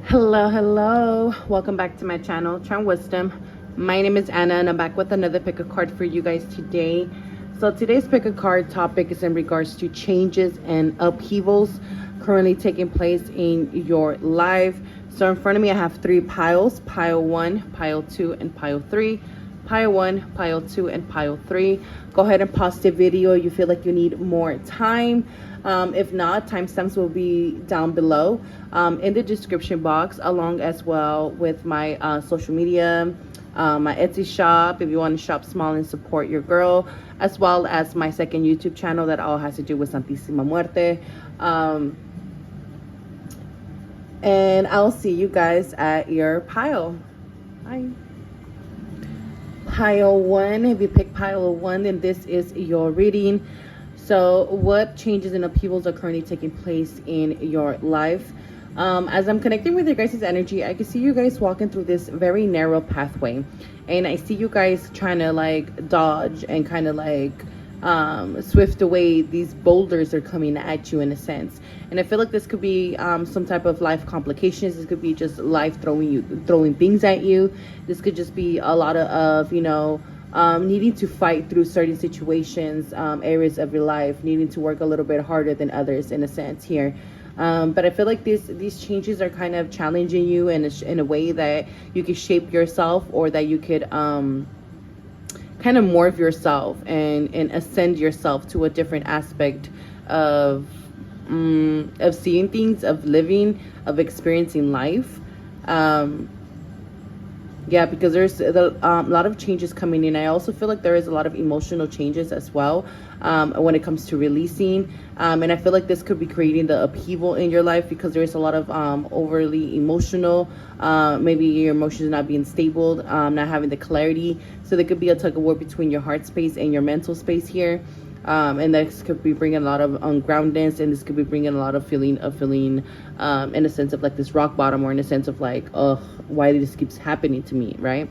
Hello. Welcome back to my channel, Charm Wisdom. My name is Anna, and I'm back with another pick a card for you guys today. So today's pick a card topic is in regards to changes and upheavals currently taking place in your life. So in front of me, I have three piles: pile 1, pile 2, and pile 3. Pile 1, pile 2, and pile 3. Go ahead and pause the video. You feel like you need more time. If not, timestamps will be down below in the description box, along as well with my social media, my Etsy shop if you want to shop small and support your girl, as well as my second YouTube channel that all has to do with Santísima Muerte. And I'll see you guys at your pile. Bye. Pile 1, if you pick pile 1, then this is your reading. So what changes and upheavals are currently taking place in your life? As I'm connecting with your guys' energy, I can see you guys walking through this very narrow pathway, and I see you guys trying to like dodge and kind of like swift away these boulders are coming at you in a sense. And I feel like this could be some type of life complications. This could be just life throwing things at you. This could just be a lot of needing to fight through certain situations, areas of your life, needing to work a little bit harder than others in a sense here. But I feel like these changes are kind of challenging you in a way that you could shape yourself, or that you could kind of morph yourself and ascend yourself to a different aspect of seeing things, of living, of experiencing life. Yeah, because there's a lot of changes coming in. I also feel like there is a lot of emotional changes as well when it comes to releasing. And I feel like this could be creating the upheaval in your life, because there is a lot of overly emotional. Maybe your emotions not being stable, not having the clarity. So there could be a tug of war between your heart space and your mental space here. And this could be bringing a lot of ungroundedness, and this could be bringing a lot of feeling in a sense of like this rock bottom, or in a sense of like, why this keeps happening to me, right?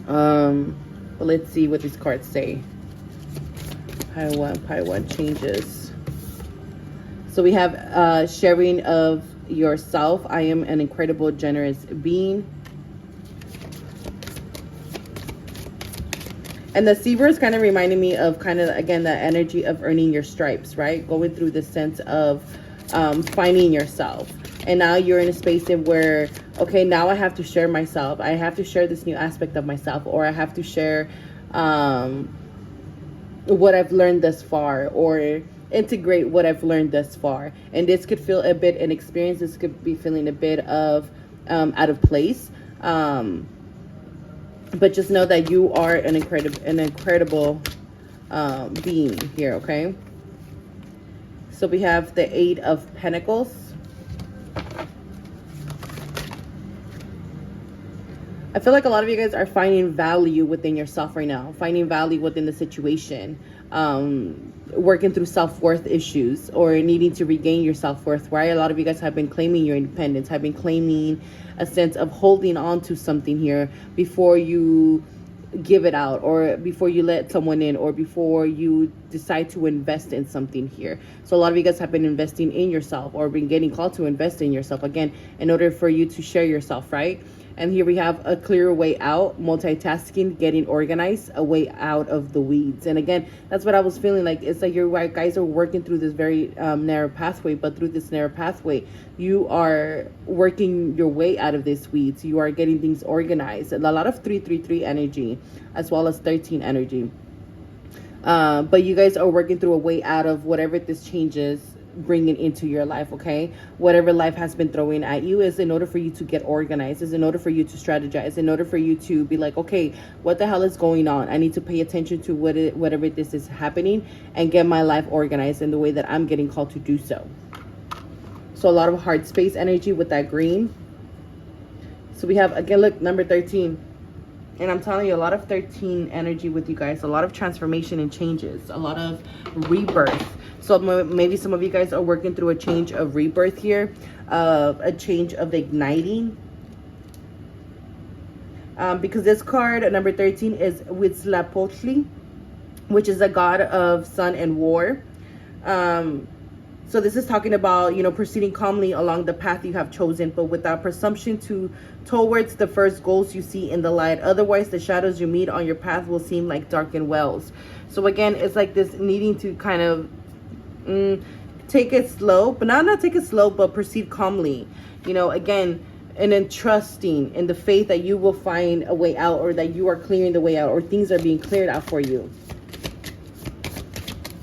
But let's see what these cards say. Pile 1 changes. So we have sharing of yourself. I am an incredible, generous being. And the zebra is kind of reminding me of kind of, again, the energy of earning your stripes, right? Going through the sense of finding yourself. And now you're in a space in where, okay, now I have to share myself. I have to share this new aspect of myself, or I have to share what I've learned thus far, or integrate what I've learned thus far. And this could feel a bit inexperienced. This could be feeling a bit of out of place. But just know that you are an incredible being here, okay? So we have the 8 of Pentacles. I feel like a lot of you guys are finding value within yourself right now, finding value within the situation, working through self-worth issues, or needing to regain your self-worth, right? A lot of you guys have been claiming your independence, have been claiming a sense of holding on to something here before you give it out, or before you let someone in, or before you decide to invest in something here. So a lot of you guys have been investing in yourself, or been getting called to invest in yourself, again, in order for you to share yourself, right? And here we have a clear way out, multitasking, getting organized, a way out of the weeds. And again, that's what I was feeling like. It's like you guys are working through this very narrow pathway, but through this narrow pathway, you are working your way out of these weeds. You are getting things organized. And a lot of 333 energy, as well as 13 energy. But you guys are working through a way out of whatever this changes bringing into your life, okay? Whatever life has been throwing at you is in order for you to get organized, is in order for you to strategize, in order for you to be like, okay, what the hell is going on? I need to pay attention to whatever this is happening, and get my life organized in the way that I'm getting called to do so. So a lot of heart space energy with that green. So we have, again, look, number 13. And I'm telling you, a lot of 13 energy with you guys, a lot of transformation and changes, a lot of rebirth. So maybe some of you guys are working through a change of rebirth here, a change of igniting. Because this card, number 13, is Huitzilopochtli, which is a god of sun and war. So this is talking about, proceeding calmly along the path you have chosen, but without presumption towards the first goals you see in the light. Otherwise, the shadows you meet on your path will seem like darkened wells. So again, it's like this needing to kind of take it slow, but not take it slow, but proceed calmly. Again, and then trusting in the faith that you will find a way out, or that you are clearing the way out, or things are being cleared out for you.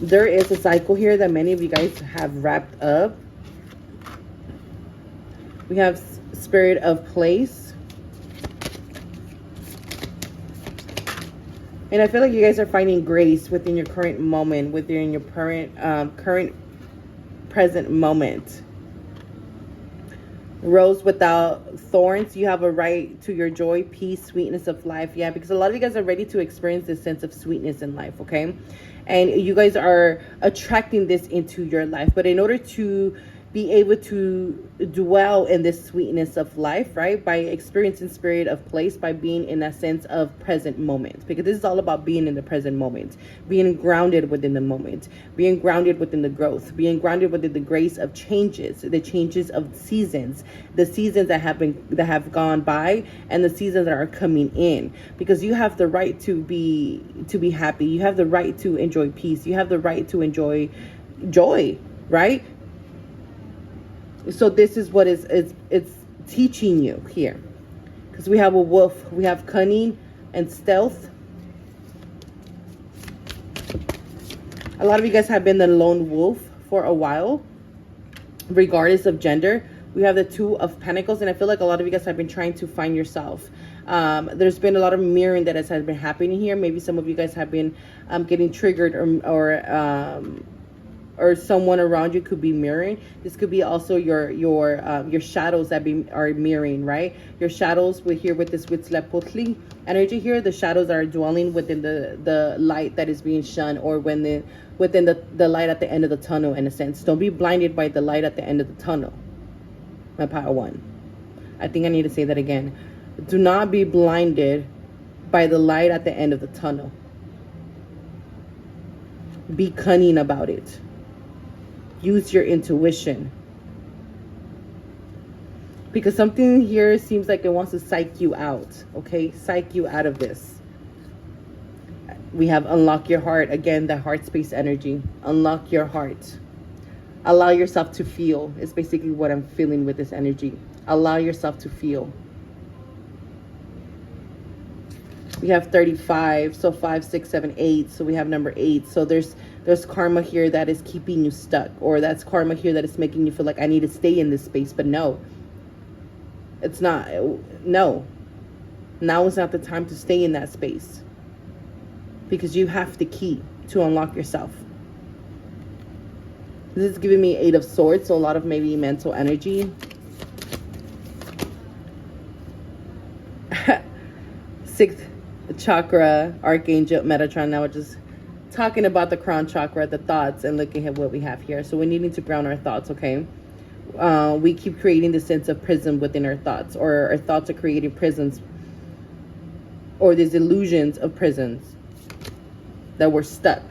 There is a cycle here that many of you guys have wrapped up. We have spirit of place. And I feel like you guys are finding grace within your current moment, within your current present moment. Rose without thorns. You have a right to your joy, peace, sweetness of life. Yeah, because a lot of you guys are ready to experience this sense of sweetness in life, okay? And you guys are attracting this into your life. But in order to be able to dwell in this sweetness of life, right, by experiencing spirit of place, by being in a sense of present moment, because this is all about being in the present moment, being grounded within the moment, being grounded within the growth, being grounded within the grace of changes, the changes of seasons, the seasons that have gone by, and the seasons that are coming in. Because you have the right to be happy, you have the right to enjoy peace, you have the right to enjoy joy, right? So this is what it's teaching you here. Because we have a wolf, we have cunning and stealth. A lot of you guys have been the lone wolf for a while, regardless of gender. We have the Two of Pentacles, and I feel like a lot of you guys have been trying to find yourself. There's been a lot of mirroring that has been happening here. Maybe some of you guys have been getting triggered, or someone around you could be mirroring. This could be also your shadows that are mirroring, right? Your shadows with this Huitzilopochtli energy here. The shadows are dwelling within the light that is being shunned, or within the light at the end of the tunnel, in a sense. Don't be blinded by the light at the end of the tunnel. My power one. I think I need to say that again. Do not be blinded by the light at the end of the tunnel. Be cunning about it. Use your intuition. Because something here seems like it wants to psych you out. Okay? Psych you out of this. We have unlock your heart. Again, the heart space energy. Unlock your heart. Allow yourself to feel. It's basically what I'm feeling with this energy. Allow yourself to feel. We have 35. So 5, 6, 7, 8. So we have number 8. So there's karma here that is keeping you stuck, or that's karma here that is making you feel like I need to stay in this space. But no, it's not. No, now is not the time to stay in that space, because you have the key to unlock yourself. This is giving me 8 of Swords, so a lot of maybe mental energy. 6th chakra, Archangel Metatron. Now we're just talking about the crown chakra, the thoughts, and looking at what we have here. So we're needing to ground our thoughts, okay? We keep creating this sense of prison within our thoughts, or our thoughts are creating prisons, or these illusions of prisons that we're stuck.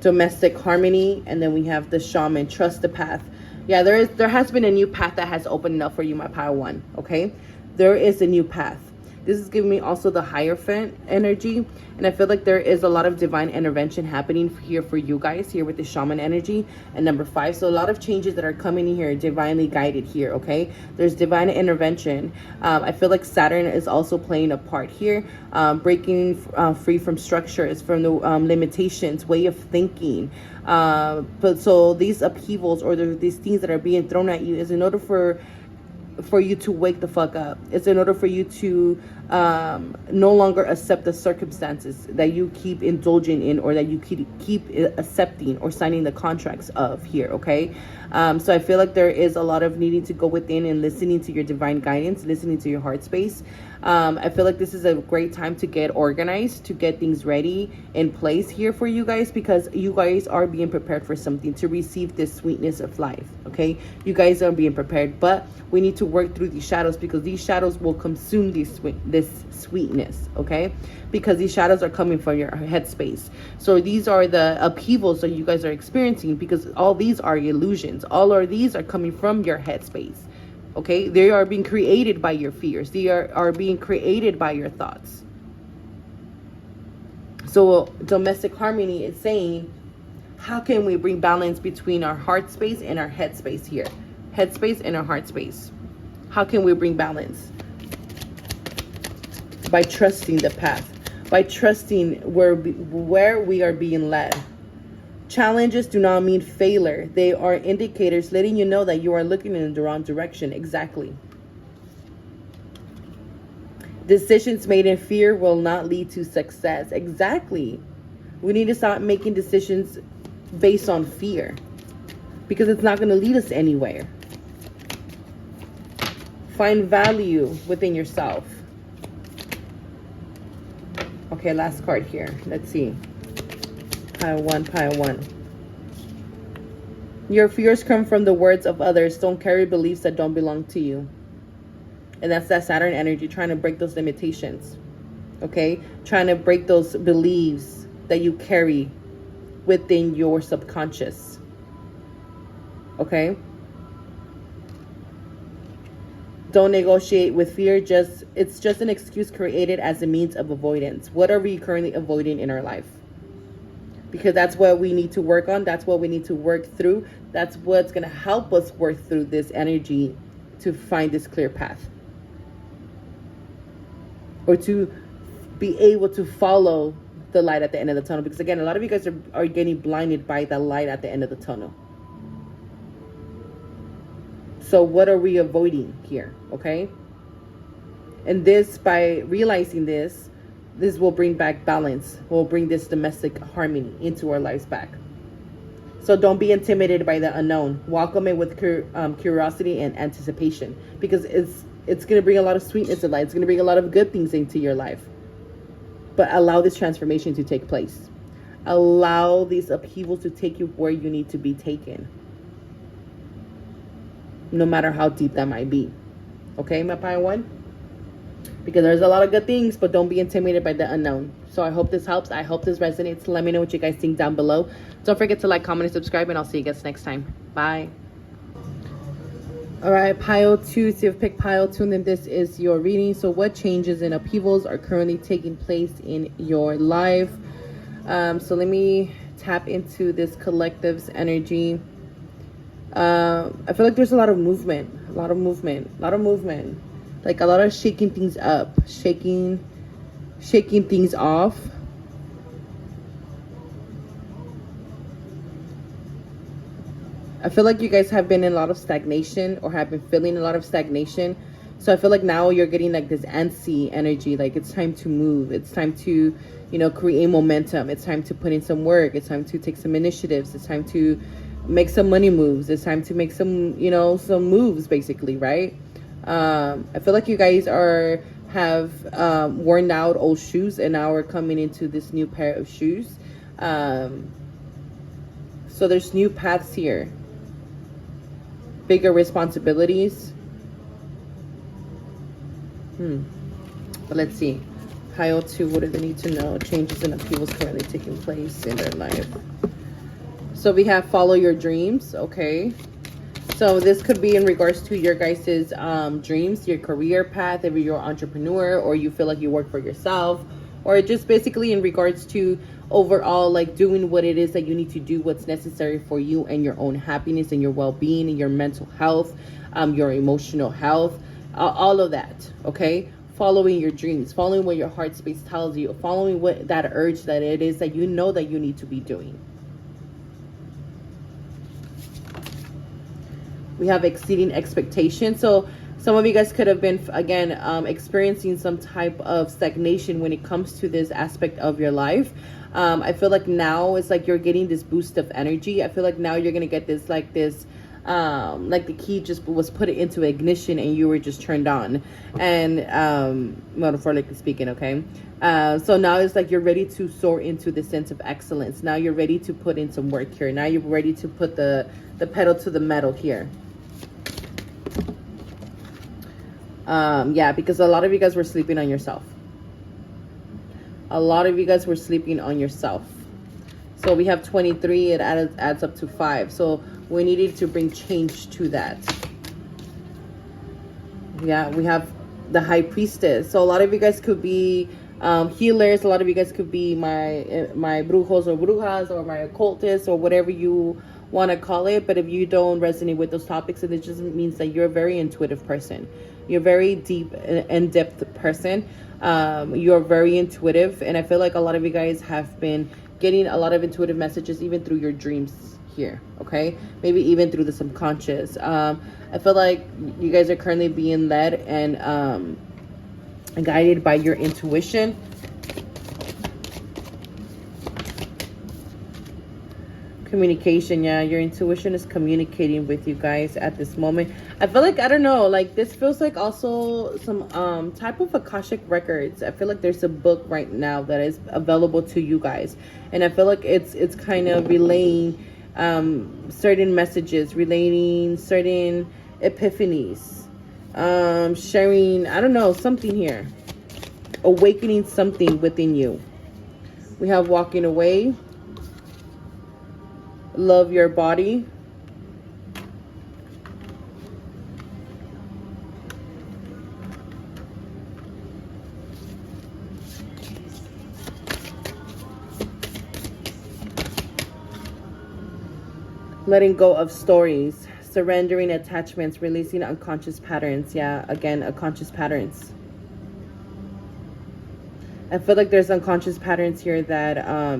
Domestic harmony, and then we have the shaman. Trust the path. Yeah, there has been a new path that has opened up for you, my power one. Okay, there is a new path. This is giving me also the Hierophant energy, and I feel like there is a lot of divine intervention happening here for you guys here with the shaman energy and number 5. So a lot of changes that are coming in here, divinely guided here. Okay, there's divine intervention. I feel like Saturn is also playing a part here, breaking free from structures, from the limitations, way of thinking. But so these upheavals, or these things that are being thrown at you, is in order for you to wake the fuck up. It's in order for you to no longer accept the circumstances that you keep indulging in, or that you keep accepting or signing the contracts of here. Okay, So I feel like there is a lot of needing to go within and listening to your divine guidance, listening to your heart space. I feel like this is a great time to get organized, to get things ready in place here for you guys, because you guys are being prepared for something, to receive this sweetness of life. Okay, you guys are being prepared, but we need to work through these shadows, because these shadows will consume this sweetness. Okay, because these shadows are coming from your headspace. So these are the upheavals that you guys are experiencing, because all these are illusions. All of these are coming from your headspace. Okay, they are being created by your fears. They are being created by your thoughts. So domestic harmony is saying, how can we bring balance between our heart space and our head space here? Head space and our heart space. How can we bring balance? By trusting the path. By trusting where we are being led. Challenges do not mean failure. They are indicators letting you know that you are looking in the wrong direction. Exactly. Decisions made in fear will not lead to success. Exactly. We need to stop making decisions based on fear, because it's not going to lead us anywhere. Find value within yourself. Okay, last card here. Let's see. Pile one. Your fears come from the words of others. Don't carry beliefs that don't belong to you. And that's that Saturn energy, trying to break those limitations. Okay? Trying to break those beliefs that you carry within your subconscious. Okay? Don't negotiate with fear. It's just an excuse created as a means of avoidance. What are we currently avoiding in our life? Because that's what we need to work on. That's what we need to work through. That's what's going to help us work through this energy to find this clear path. Or to be able to follow the light at the end of the tunnel. Because again, a lot of you guys are getting blinded by the light at the end of the tunnel. So what are we avoiding here? Okay? And this, by realizing this will bring back balance. Will bring this domestic harmony into our lives back. So don't be intimidated by the unknown. Welcome it with curiosity and anticipation, because it's going to bring a lot of sweetness to life. It's going to bring a lot of good things into your life. But allow this transformation to take place. Allow these upheavals to take you where you need to be taken, no matter how deep that might be. Okay, my Pile 1? Because there's a lot of good things, but don't be intimidated by the unknown. So I hope this helps. I hope this resonates. Let me know what you guys think down below. Don't forget to like, comment, and subscribe, and I'll see you guys next time. Bye. All right, Pile 2. So you've picked Pile 2, and then this is your reading. So what changes and upheavals are currently taking place in your life? So let me tap into this collective's energy. I feel like there's a lot of movement. Like a lot of shaking things up, shaking things off. I feel like you guys have been in a lot of stagnation, or have been feeling a lot of stagnation. So I feel like now you're getting like this antsy energy. Like it's time to move. It's time to, create momentum. It's time to put in some work. It's time to take some initiatives. It's time to make some money moves. It's time to make some, some moves, basically, right? I feel like you guys have worn out old shoes, and now we're coming into this new pair of shoes. So there's new paths here, bigger responsibilities. But let's see. Pile 2, what do they need to know? Changes and upheavals currently taking place in their life. So we have follow your dreams. Okay. So this could be in regards to your guys' dreams, your career path, if you're an entrepreneur, or you feel like you work for yourself, or just basically in regards to overall, like doing what it is that you need to do, what's necessary for you and your own happiness and your well-being and your mental health, your emotional health, all of that. Okay. Following your dreams, following what your heart space tells you, following what that urge that it is that you know that you need to be doing. We have exceeding expectations. So some of you guys could have been, again, experiencing some type of stagnation when it comes to this aspect of your life. I feel like now it's like you're getting this boost of energy. I feel like now you're going to get this like the key just was put into ignition and you were just turned on, and metaphorically speaking, okay. So now it's like you're ready to soar into the sense of excellence. Now you're ready to put in some work here. Now you're ready to put the pedal to the metal here. Yeah, because a lot of you guys were sleeping on yourself. A lot of you guys were sleeping on yourself. So we have 23, it adds up to 5. So we needed to bring change to that. Yeah, we have the High Priestess. So a lot of you guys could be healers. A lot of you guys could be my brujos or brujas or my occultists or whatever you want to call it. But if you don't resonate with those topics, it just means that you're a very intuitive person. You're a very deep and in-depth person. You're very intuitive. And I feel like a lot of you guys have been getting a lot of intuitive messages even through your dreams here, okay? Maybe even through the subconscious. I feel like you guys are currently being led and guided by your intuition. Communication, yeah, your intuition is communicating with you guys at this moment. I feel like, I don't know, like this feels like also some type of Akashic records. I feel like there's a book right now that is available to you guys, and I feel like it's kind of relaying certain messages, relating certain epiphanies, sharing, I don't know, something here, awakening something within you. We have walking away. Love your body. Letting go of stories, surrendering attachments, releasing unconscious patterns. Yeah, again, unconscious patterns. I feel like there's unconscious patterns here that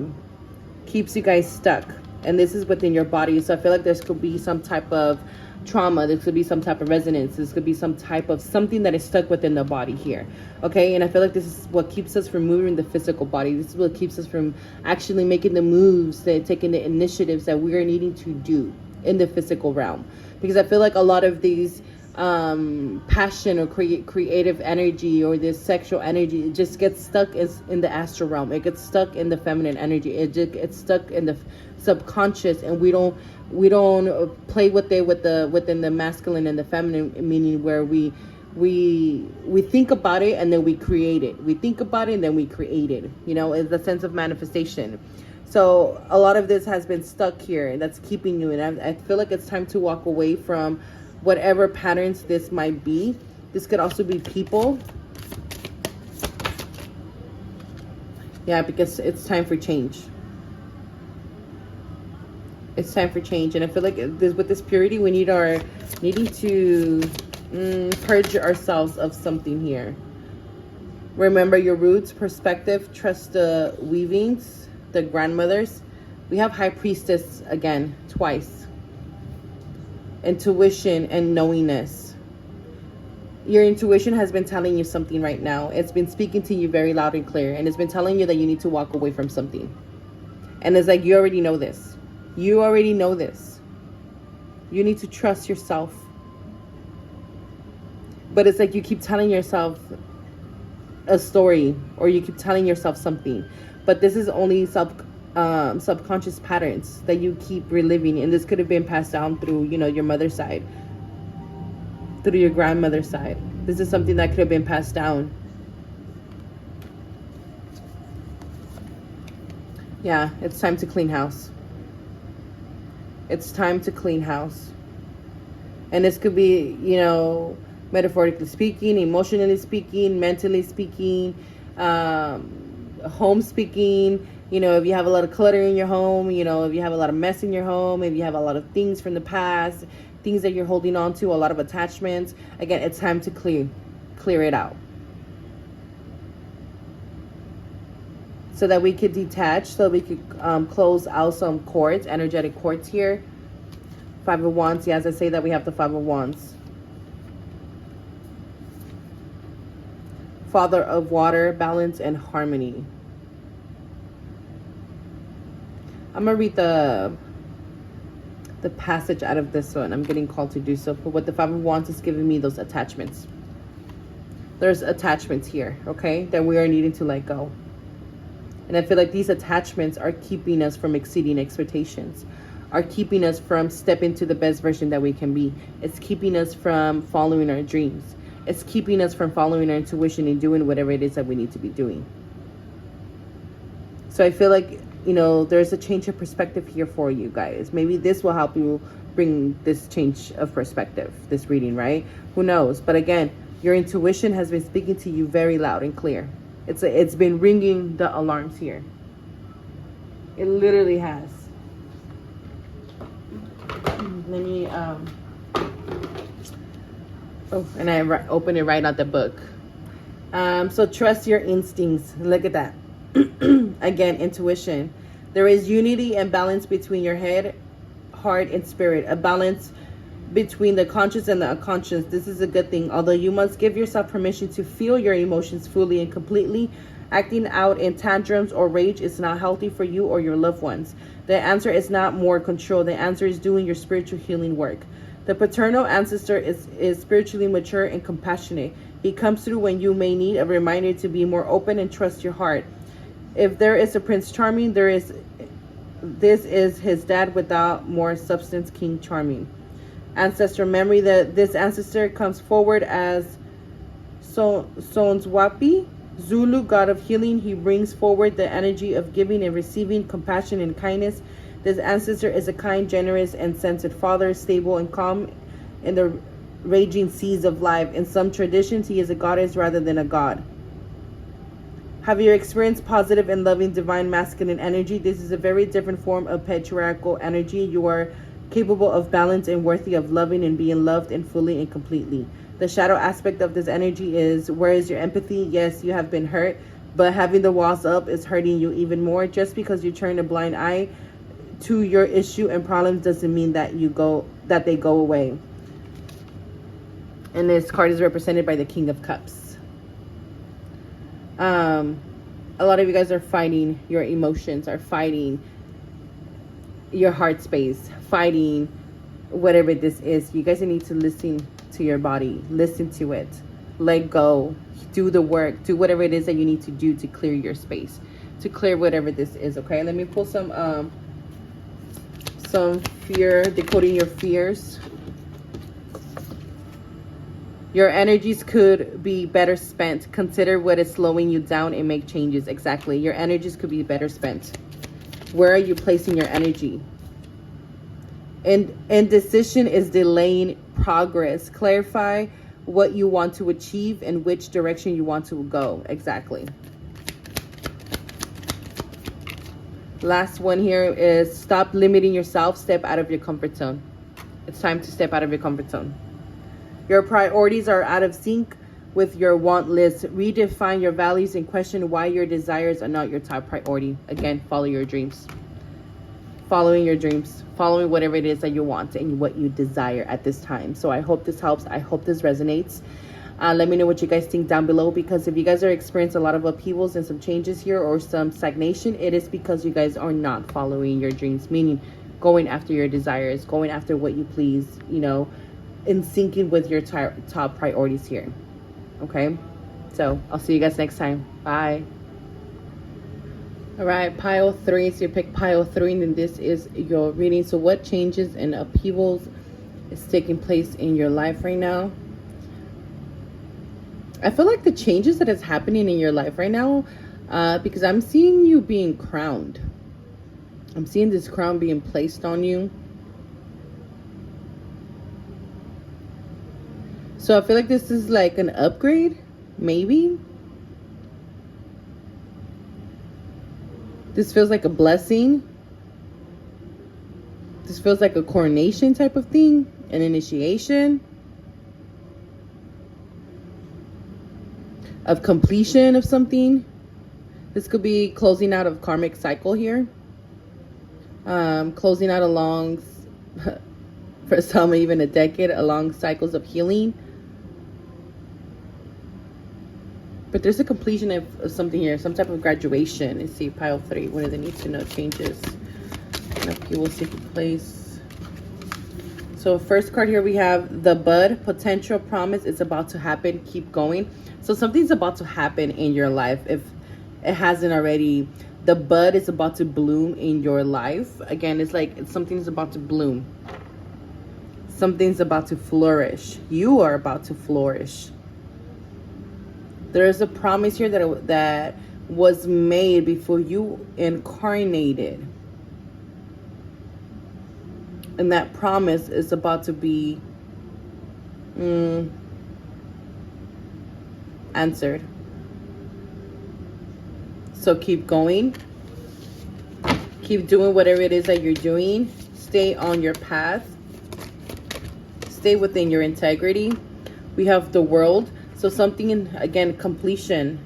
keeps you guys stuck. And this is within your body. So I feel like there could be some type of trauma. There could be some type of resonance. This could be some type of something that is stuck within the body here. Okay. And I feel like this is what keeps us from moving the physical body. This is what keeps us from actually making the moves, taking the initiatives that we are needing to do in the physical realm. Because I feel like a lot of these passion or creative energy or this sexual energy, it just gets stuck in the astral realm. It gets stuck in the feminine energy. It just gets stuck in the subconscious, and we don't play with it within the masculine and the feminine, meaning where we think about it and then we create it. We think about it and then we create it. You know, it's the sense of manifestation. So a lot of this has been stuck here, and that's keeping you. And I feel like it's time to walk away from whatever patterns this might be. This could also be people. Yeah, because it's time for change. It's time for change. And I feel like with this purity, we needing to purge ourselves of something here. Remember your roots, perspective, trust the weavings, the grandmothers. We have High Priestess again, twice. Intuition and knowingness. Your intuition has been telling you something right now. It's been speaking to you very loud and clear, and it's been telling you that you need to walk away from something. And it's like, you already know this. You already know this. You need to trust yourself. But it's like you keep telling yourself a story, or you keep telling yourself something. But this is only subconscious patterns that you keep reliving, and this could have been passed down through, you know, your mother's side, through your grandmother's side. This is something that could have been passed down. Yeah, it's time to clean house. It's time to clean house. And this could be, you know, metaphorically speaking, emotionally speaking, mentally speaking, home speaking. You know, if you have a lot of clutter in your home, you know, if you have a lot of mess in your home, if you have a lot of things from the past, things that you're holding on to, a lot of attachments, again, it's time to clear it out. So that we could detach, so we could close out some cords, energetic cords here. Five of Wands, yeah, as I say that, we have the Five of Wands. Father of Water, balance and harmony. I'm gonna read the the passage out of this one. I'm getting called to do so. But what the Five of Wands is giving me, those attachments. There's attachments here, okay, that we are needing to let go. And I feel like these attachments are keeping us from exceeding expectations, are keeping us from stepping to the best version that we can be. It's keeping us from following our dreams. It's keeping us from following our intuition and doing whatever it is that we need to be doing. So I feel like, you know, there's a change of perspective here for you guys. Maybe this will help you bring this change of perspective, this reading, right? Who knows? But again, your intuition has been speaking to you very loud and clear. It's been ringing the alarms here. It literally has. Let me, oh, and I opened it right out the book. So trust your instincts. Look at that. Again, intuition. There is unity and balance between your head, heart, and spirit. A balance between the conscious and the unconscious. This is a good thing. Although you must give yourself permission to feel your emotions fully and completely, acting out in tantrums or rage is not healthy for you or your loved ones. The answer is not more control. The answer is doing your spiritual healing work. The paternal ancestor is spiritually mature and compassionate. He comes through when you may need a reminder to be more open and trust your heart. If there is a Prince Charming, this is his dad without more substance, King Charming. Ancestor memory, that this ancestor comes forward as Sonswapi, Zulu, god of healing. He brings forward the energy of giving and receiving, compassion and kindness. This ancestor is a kind, generous, and sensate father, stable and calm in the raging seas of life. In some traditions, he is a goddess rather than a god. Have you experienced positive and loving divine masculine energy? This is a very different form of patriarchal energy. You are capable of balance and worthy of loving and being loved and fully and completely. The shadow aspect of this energy is, where is your empathy? Yes, you have been hurt, but having the walls up is hurting you even more. Just because you turn a blind eye to your issue and problems doesn't mean that they go away. And this card is represented by the King of Cups. A lot of you guys are fighting your emotions, are fighting your heart space, fighting whatever this is. You guys need to listen to your body, listen to it, let go, do the work, do whatever it is that you need to do to clear your space, to clear whatever this is. Okay, let me pull some fear, decoding your fears. Your energies could be better spent. Consider what is slowing you down and make changes. Exactly. Your energies could be better spent. Where are you placing your energy? Indecision is delaying progress. Clarify what you want to achieve and which direction you want to go. Exactly. Last one here is stop limiting yourself. Step out of your comfort zone. It's time to step out of your comfort zone. Your priorities are out of sync with your want list. Redefine your values and question why your desires are not your top priority. Again, follow your dreams. Following your dreams. Following whatever it is that you want and what you desire at this time. So I hope this helps. I hope this resonates. Let me know what you guys think down below, because if you guys are experiencing a lot of upheavals and some changes here or some stagnation, it is because you guys are not following your dreams, meaning going after your desires, going after what you please, you know, in syncing with your top priorities here. Okay, so I'll see you guys next time. Bye. All right, pile 3. So you pick pile 3, and then this is your reading. So what changes and upheavals is taking place in your life right now? I feel like the changes that is happening in your life right now, because I'm seeing you being crowned. I'm seeing this crown being placed on you. So I feel like this is like an upgrade, maybe. This feels like a blessing. This feels like a coronation type of thing, an initiation of completion of something. This could be closing out of karmic cycle here. Closing out along, for some even a decade, along cycles of healing. But there's a completion of something here, some type of graduation. Let's see, pile 3. What do they need to know? Changes and upheavals taking place. So first card here, we have the bud, potential promise. It's about to happen. Keep going. So something's about to happen in your life. If it hasn't already, the bud is about to bloom in your life. Again, it's like something's about to bloom. Something's about to flourish. You are about to flourish. There is a promise here that was made before you incarnated. And that promise is about to be answered. So keep going. Keep doing whatever it is that you're doing. Stay on your path. Stay within your integrity. We have the world. So something in, again, completion.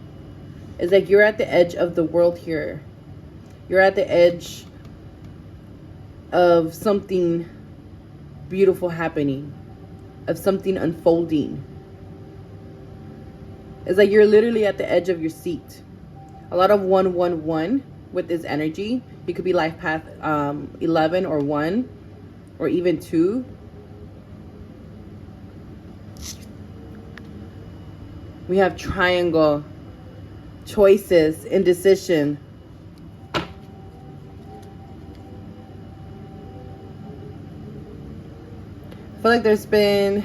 Is like you're at the edge of the world here. You're at the edge of something beautiful happening, of something unfolding. It's like you're literally at the edge of your seat. A lot of 111 with this energy. You could be life path 11 or 1 or even 2. We have triangle, choices, indecision. I feel like there's been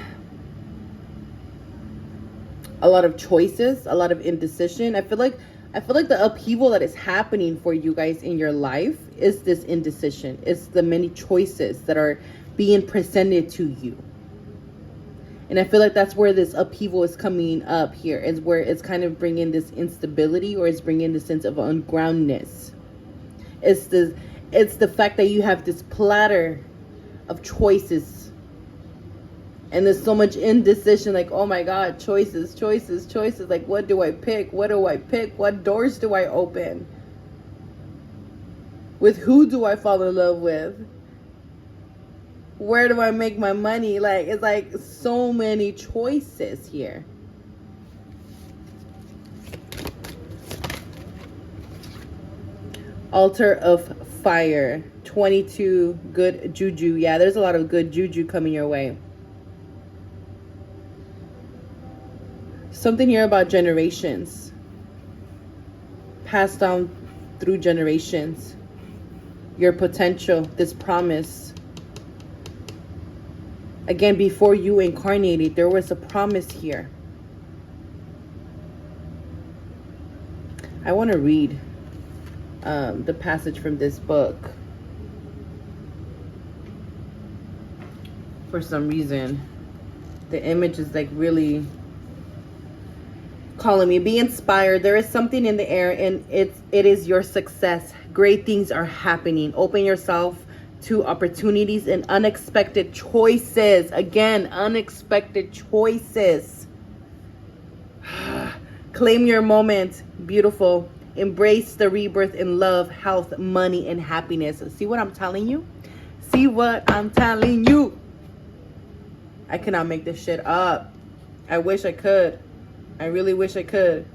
a lot of choices, a lot of indecision. I feel like the upheaval that is happening for you guys in your life is this indecision. It's the many choices that are being presented to you. And I feel like that's where this upheaval is coming up here. Is where it's kind of bringing this instability, or it's bringing the sense of ungroundedness. It's the fact that you have this platter of choices. And there's so much indecision, like, oh my God, choices. Like, what do I pick? What do I pick? What doors do I open? With who do I fall in love with? Where do I make my money? Like, it's like so many choices here. Altar of fire. 22, good juju. Yeah, there's a lot of good juju coming your way. Something here about generations. Passed down through generations. Your potential, this promise. Again, before you incarnated, there was a promise here. I want to read the passage from this book. For some reason, the image is like really calling me. Be inspired. There is something in the air, and it is your success. Great things are happening. Open yourself to opportunities and unexpected choices. Again, unexpected choices. Claim your moment. Beautiful. Embrace the rebirth in love, health, money, and happiness. See what I'm telling you? See what I'm telling you? I cannot make this shit up. I wish I could. I really wish I could.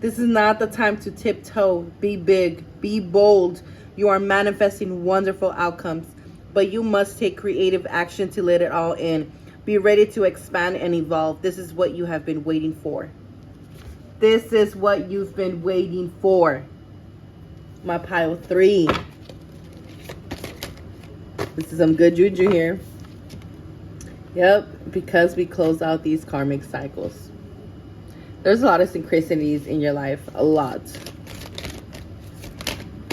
This is not the time to tiptoe. Be big. Be bold. You are manifesting wonderful outcomes, but you must take creative action to let it all in. Be ready to expand and evolve. This is what you have been waiting for. This is what you've been waiting for. My pile 3. This is some good juju here. Yep, because we close out these karmic cycles. There's a lot of synchronicities in your life, a lot.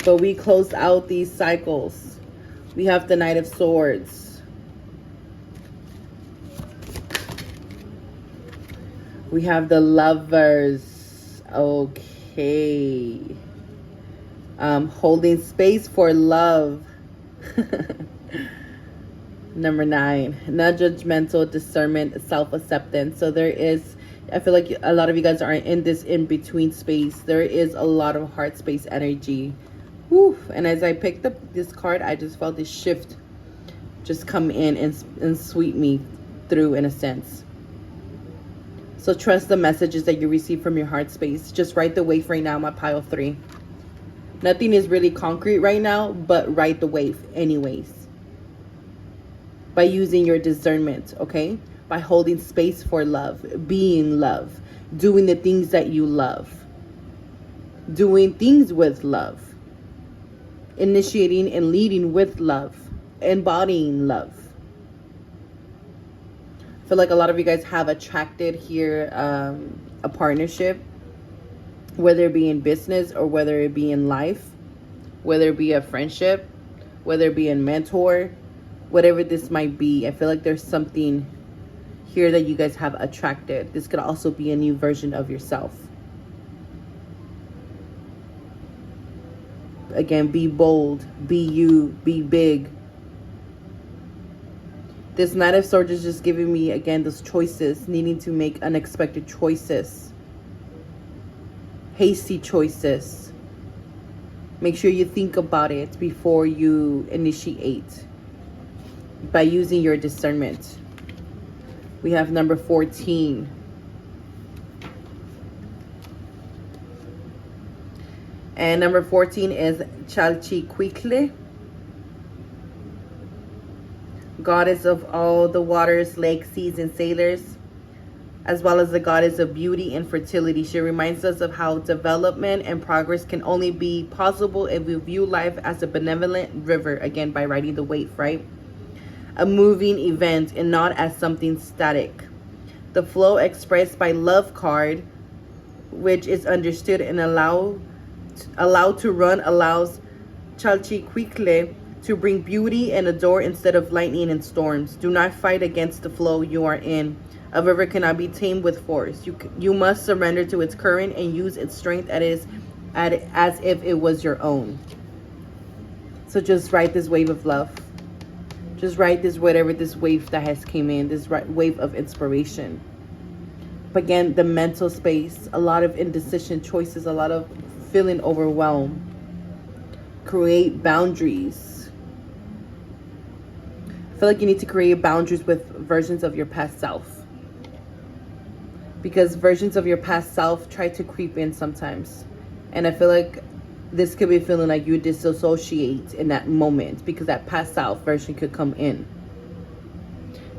But we closed out these cycles. We have the Knight of Swords. We have the Lovers. Okay. Holding space for love. Number 9, non-judgmental discernment, self-acceptance. So there is, I feel like a lot of you guys are in this in-between space. There is a lot of heart space energy. Whew. And as I picked up this card, I just felt this shift just come in and sweep me through, in a sense. So trust the messages that you receive from your heart space. Just ride the wave right now, my pile 3. Nothing is really concrete right now, but ride the wave anyways. by using your discernment, okay? By holding space for love, being love, doing the things that you love, doing things with love, initiating and leading with love, embodying love. I feel like a lot of you guys have attracted here a partnership, whether it be in business or whether it be in life, whether it be a friendship, whether it be a mentor, whatever this might be. I feel like there's something here that you guys have attracted. This could also be a new version of yourself. Again, be bold, be you, be big. This Knight of Swords is just giving me, again, those choices, needing to make unexpected choices, hasty choices. Make sure you think about it before you initiate by using your discernment. We have number 14. And number 14 is Chalchiquicle, goddess of all the waters, lakes, seas, and sailors, as well as the goddess of beauty and fertility. She reminds us of how development and progress can only be possible if we view life as a benevolent river, again, by riding the wave, right? A moving event and not as something static. The flow expressed by love card, which is understood and allowed to run, allows Chalchiquicle to bring beauty and adore instead of lightning and storms. Do not fight against the flow you are in. A river cannot be tamed with force. You must surrender to its current and use its strength as if it was your own. So just ride this wave of love. Just ride this, whatever this wave that has came in, this wave of inspiration. But again, the mental space, a lot of indecision choices, a lot of feeling overwhelmed. Create boundaries. I feel like you need to create boundaries with versions of your past self, because versions of your past self try to creep in sometimes. And I feel like this could be feeling like you disassociate in that moment, because that past self version could come in.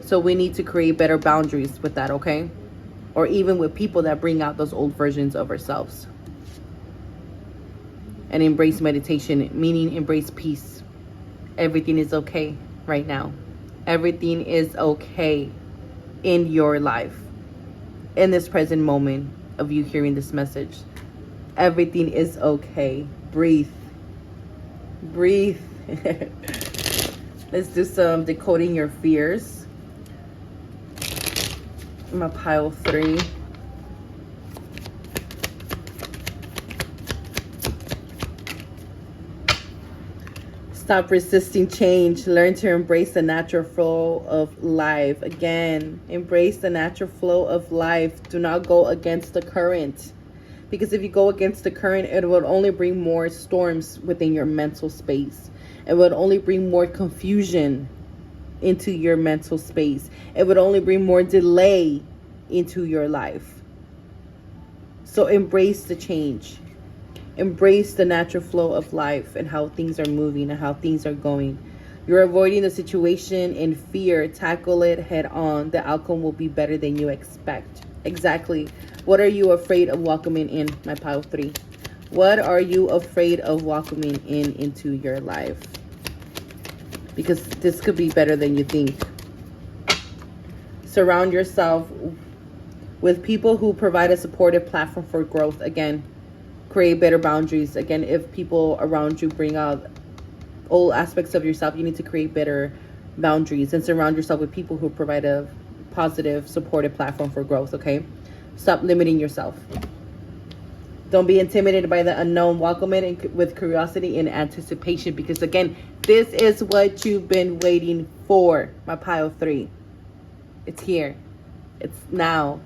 So we need to create better boundaries with that, okay? Or even with people that bring out those old versions of ourselves. And embrace meditation, meaning embrace peace. Everything is okay right now. Everything is okay in your life. In this present moment of you hearing this message. Everything is okay. Breathe. Breathe. Let's do some decoding your fears. I'm gonna pile 3. Stop resisting change. Learn to embrace the natural flow of life. Again, embrace the natural flow of life. Do not go against the current. Because if you go against the current, it will only bring more storms within your mental space. It would only bring more confusion into your mental space. It would only bring more delay into your life. So embrace the change. Embrace the natural flow of life and how things are moving and how things are going. You're avoiding the situation in fear. Tackle it head on. The outcome will be better than you expect. Exactly. What are you afraid of welcoming in, my pile 3? What are you afraid of welcoming into your life? Because this could be better than you think. Surround yourself with people who provide a supportive platform for growth. Again, create better boundaries. Again, if people around you bring out old aspects of yourself, you need to create better boundaries and surround yourself with people who provide a positive, supportive platform for growth, okay? Stop limiting yourself. Don't be intimidated by the unknown. Welcome it with curiosity and anticipation, because again, this is what you've been waiting for, my pile 3. It's here. It's now.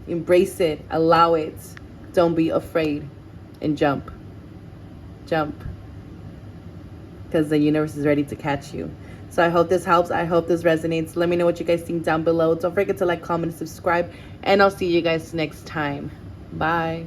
Embrace it. Allow it. Don't be afraid. And jump. Jump. Because the universe is ready to catch you. So I hope this helps. I hope this resonates. Let me know what you guys think down below. Don't forget to like, comment, and subscribe. And I'll see you guys next time. Bye.